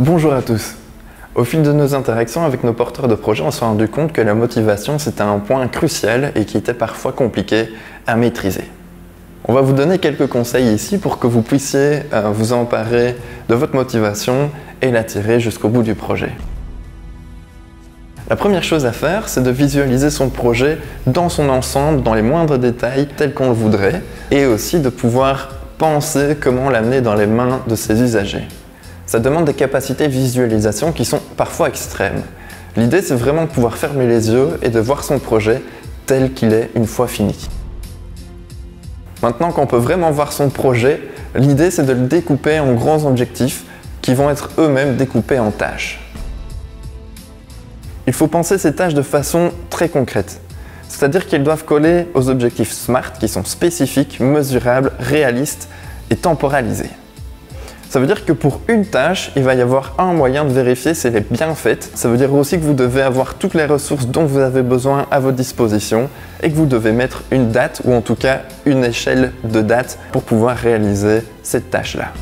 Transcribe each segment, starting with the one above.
Bonjour à tous. Au fil de nos interactions avec nos porteurs de projets, on s'est rendu compte que la motivation c'était un point crucial et qui était parfois compliqué à maîtriser. On va vous donner quelques conseils ici pour que vous puissiez vous emparer de votre motivation et la tirer jusqu'au bout du projet. La première chose à faire, c'est de visualiser son projet dans son ensemble, dans les moindres détails, tel qu'on le voudrait, et aussi de pouvoir penser comment l'amener dans les mains de ses usagers. Ça demande des capacités de visualisation qui sont parfois extrêmes. L'idée, c'est vraiment de pouvoir fermer les yeux et de voir son projet tel qu'il est une fois fini. Maintenant qu'on peut vraiment voir son projet, l'idée, c'est de le découper en grands objectifs qui vont être eux-mêmes découpés en tâches. Il faut penser ces tâches de façon très concrète. C'est-à-dire qu'elles doivent coller aux objectifs SMART qui sont spécifiques, mesurables, réalistes et temporalisés. Ça veut dire que pour une tâche, il va y avoir un moyen de vérifier si elle est bien faite. Ça veut dire aussi que vous devez avoir toutes les ressources dont vous avez besoin à votre disposition et que vous devez mettre une date ou en tout cas une échelle de date pour pouvoir réaliser cette tâche-là.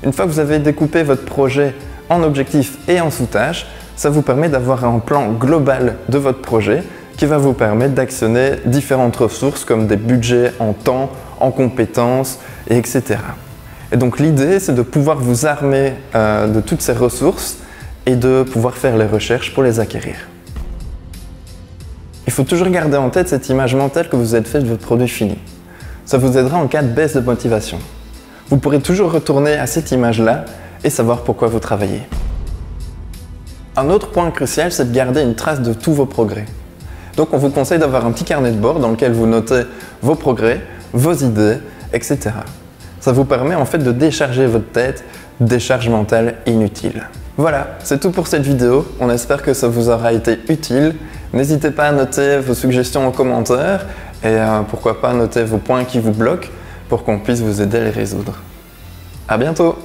Une fois que vous avez découpé votre projet en objectifs et en sous-tâches, ça vous permet d'avoir un plan global de votre projet qui va vous permettre d'actionner différentes ressources comme des budgets en temps, en compétences, etc. Et donc l'idée, c'est de pouvoir vous armer de toutes ces ressources et de pouvoir faire les recherches pour les acquérir. Il faut toujours garder en tête cette image mentale que vous êtes faite de votre produit fini. Ça vous aidera en cas de baisse de motivation. Vous pourrez toujours retourner à cette image-là et savoir pourquoi vous travaillez. Un autre point crucial, c'est de garder une trace de tous vos progrès. Donc on vous conseille d'avoir un petit carnet de bord dans lequel vous notez vos progrès, vos idées, etc. Ça vous permet en fait de décharger votre tête des charges mentales inutiles. Voilà, c'est tout pour cette vidéo. On espère que ça vous aura été utile. N'hésitez pas à noter vos suggestions en commentaire et pourquoi pas noter vos points qui vous bloquent pour qu'on puisse vous aider à les résoudre. À bientôt!